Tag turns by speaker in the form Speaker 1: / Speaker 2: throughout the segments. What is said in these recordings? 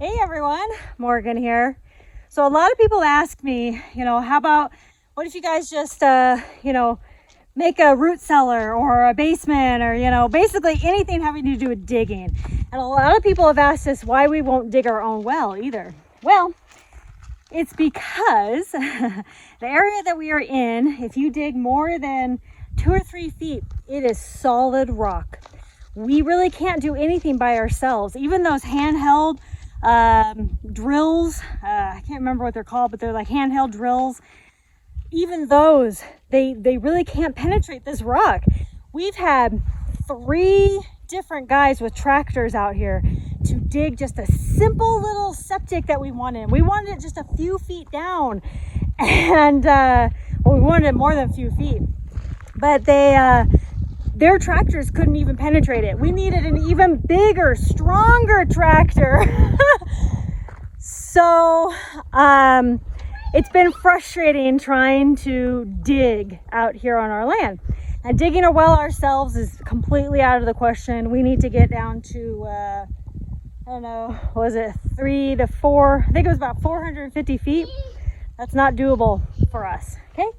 Speaker 1: Hey everyone, Morgan here. So a lot of people ask me, how about, what if you guys just, make a root cellar or a basement or, basically anything having to do with digging. And a lot of people have asked us why we won't dig our own well either. Well, it's because the area that we are in, if you dig more than 2 or 3 feet, it is solid rock. We really can't do anything by ourselves. Even those handheld drills, I can't remember what they're called, but they're like handheld drills. Even those, they really can't penetrate this rock. We've had 3 different guys with tractors out here to dig just a simple little septic that we wanted. We wanted it just a few feet down, and we wanted it more than a few feet, but their tractors couldn't even penetrate it. We needed an even bigger, stronger tractor. So it's been frustrating trying to dig out here on our land. And digging a well ourselves is completely out of the question. We need to get down to, I don't know, was it 3 to 4? I think it was about 450 feet. That's not doable for us, okay?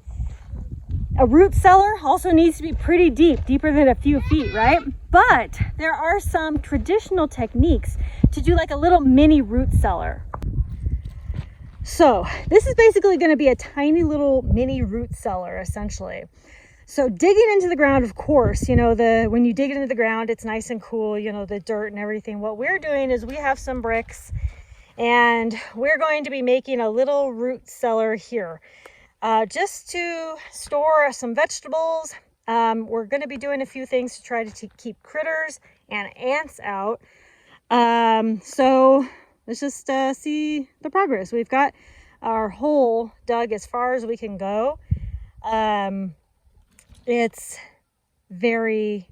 Speaker 1: A root cellar also needs to be pretty deep, deeper than a few feet, right? But there are some traditional techniques to do like a little mini root cellar. So this is basically going to be a tiny little mini root cellar, essentially. So digging into the ground, of course, when you dig it into the ground, it's nice and cool, the dirt and everything. What we're doing is we have some bricks and we're going to be making a little root cellar here. Just to store some vegetables. We're going to be doing a few things to try to keep critters and ants out. So let's just see the progress. We've got our hole dug as far as we can go. It's very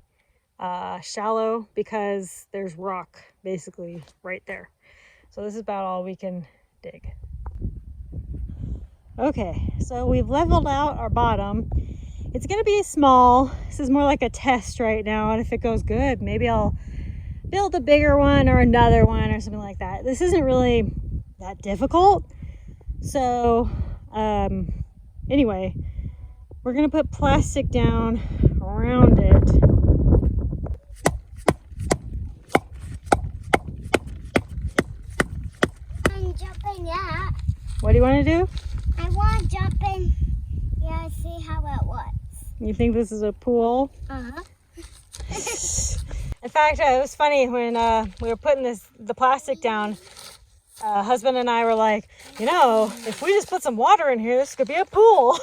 Speaker 1: shallow because there's rock basically right there. So this is about all we can dig. Okay, so we've leveled out our bottom. It's going to be small. This is more like a test right now, and if it goes good, maybe I'll build a bigger one or another one or something like that. This isn't really that difficult. So anyway, we're going to put plastic down around it.
Speaker 2: I'm jumping out.
Speaker 1: What do you want to do?
Speaker 2: I want to jump in. Yeah, see how it works.
Speaker 1: You think this is a pool?
Speaker 2: Uh-huh.
Speaker 1: In fact, it was funny when we were putting the plastic down. Husband and I were like, if we just put some water in here, this could be a pool.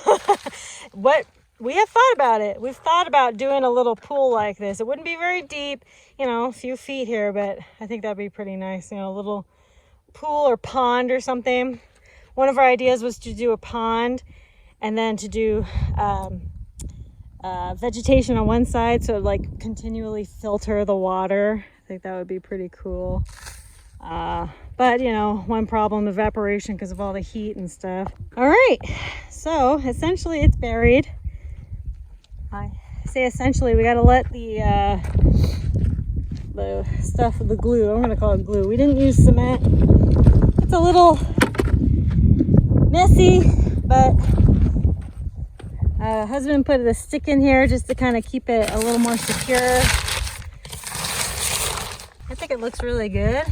Speaker 1: But we have thought about it. We've thought about doing a little pool like this. It wouldn't be very deep, a few feet here, but I think that'd be pretty nice. A little pool or pond or something. One of our ideas was to do a pond and then to do vegetation on one side, so like continually filter the water. I think that would be pretty cool. But one problem, evaporation because of all the heat and stuff. All right, so essentially it's buried. I say essentially, we got to let the stuff, the glue, I'm going to call it glue. We didn't use cement. It's a little messy, but husband put a stick in here just to kind of keep it a little more secure. I think it looks really good.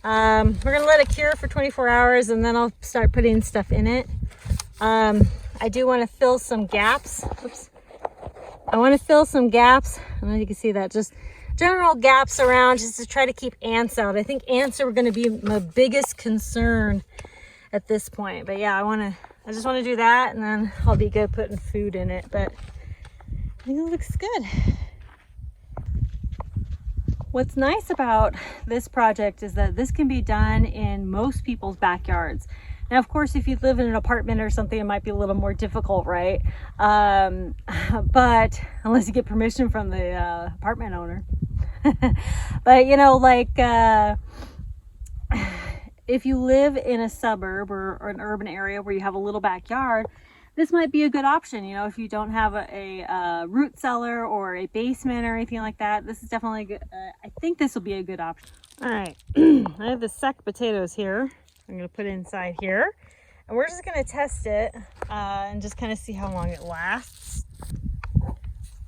Speaker 1: We're gonna let it cure for 24 hours and then I'll start putting stuff in it. I do want to fill some gaps. Oops. I want to fill some gaps. I don't know if you can see that, just general gaps around, just to try to keep ants out. I think ants are going to be my biggest concern at this point. But yeah, I just want to do that, and then I'll be good putting food in it. But I think it looks good. What's nice about this project is that this can be done in most people's backyards. Now, of course, if you live in an apartment or something, it might be a little more difficult, right? But unless you get permission from the apartment owner. But if you live in a suburb or an urban area where you have a little backyard, this might be a good option. If you don't have a root cellar or a basement or anything like that, this is definitely good. I think this will be a good option. All right, I have the sack potatoes here. I'm gonna put it inside here, and we're just gonna test it and just kind of see how long it lasts.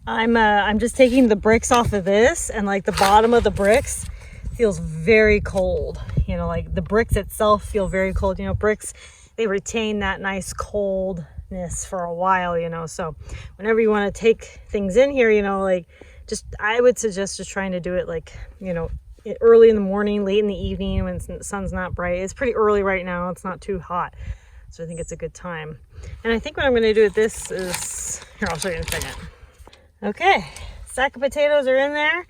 Speaker 1: I'm just taking the bricks off of this, and like the bottom of the bricks feels very cold. You know, like the bricks itself feel very cold. You know, bricks, they retain that nice coldness for a while, you know. So whenever you want to take things in here, you know, like I would suggest just trying to do it like, you know, early in the morning, late in the evening when the sun's not bright. It's pretty early right now. It's not too hot. So I think it's a good time. And I think what I'm going to do with this is, here, I'll show you in a second. Okay, sack of potatoes are in there.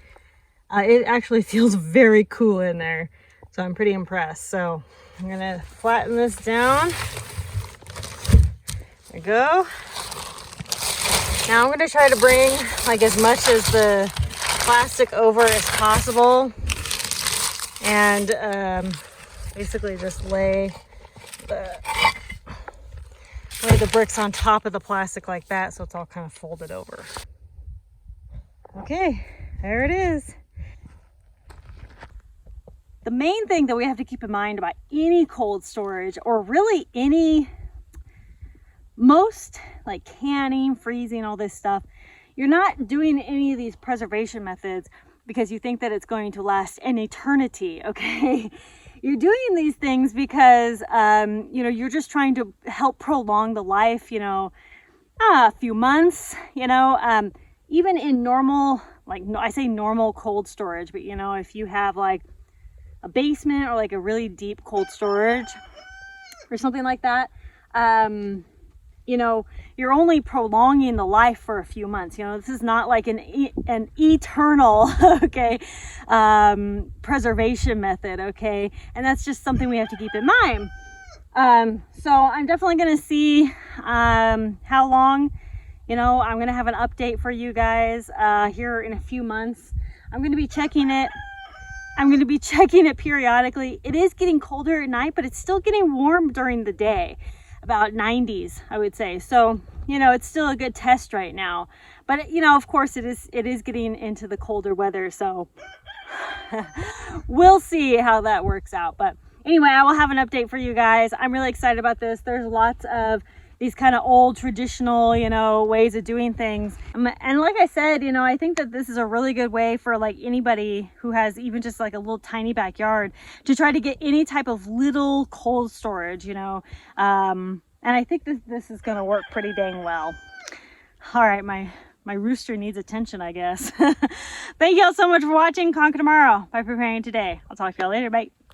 Speaker 1: It actually feels very cool in there. So I'm pretty impressed. So I'm going to flatten this down. There we go. Now I'm going to try to bring like as much as the plastic over as possible. And basically just lay the bricks on top of the plastic like that, so it's all kind of folded over. Okay, there it is. The main thing that we have to keep in mind about any cold storage, or really most like canning, freezing, all this stuff, you're not doing any of these preservation methods because you think that it's going to last an eternity, okay? You're doing these things because, you know, you're just trying to help prolong the life, you know, a few months, you know, even in normal, like I say normal cold storage, but you know, if you have like a basement or like a really deep cold storage or something like that, you know, you're only prolonging the life for a few months. You know, this is not like an eternal, okay, preservation method, okay? And that's just something we have to keep in mind. So I'm definitely going to see how long, you know, I'm going to have an update for you guys here in a few months. I'm going to be checking it. I'm going to be checking it periodically. It is getting colder at night, but it's still getting warm during the day. About 90s, I would say. So, you know, it's still a good test right now. But, you know, of course, it is getting into the colder weather. So we'll see how that works out. But anyway, I will have an update for you guys. I'm really excited about this. There's lots of these kind of old traditional, you know, ways of doing things. And like I said, you know, I think that this is a really good way for like anybody who has even just like a little tiny backyard to try to get any type of little cold storage, you know. And I think this is going to work pretty dang well. All right, my rooster needs attention, I guess. Thank you all so much for watching. Conquer tomorrow by preparing today. I'll talk to y'all later. Bye.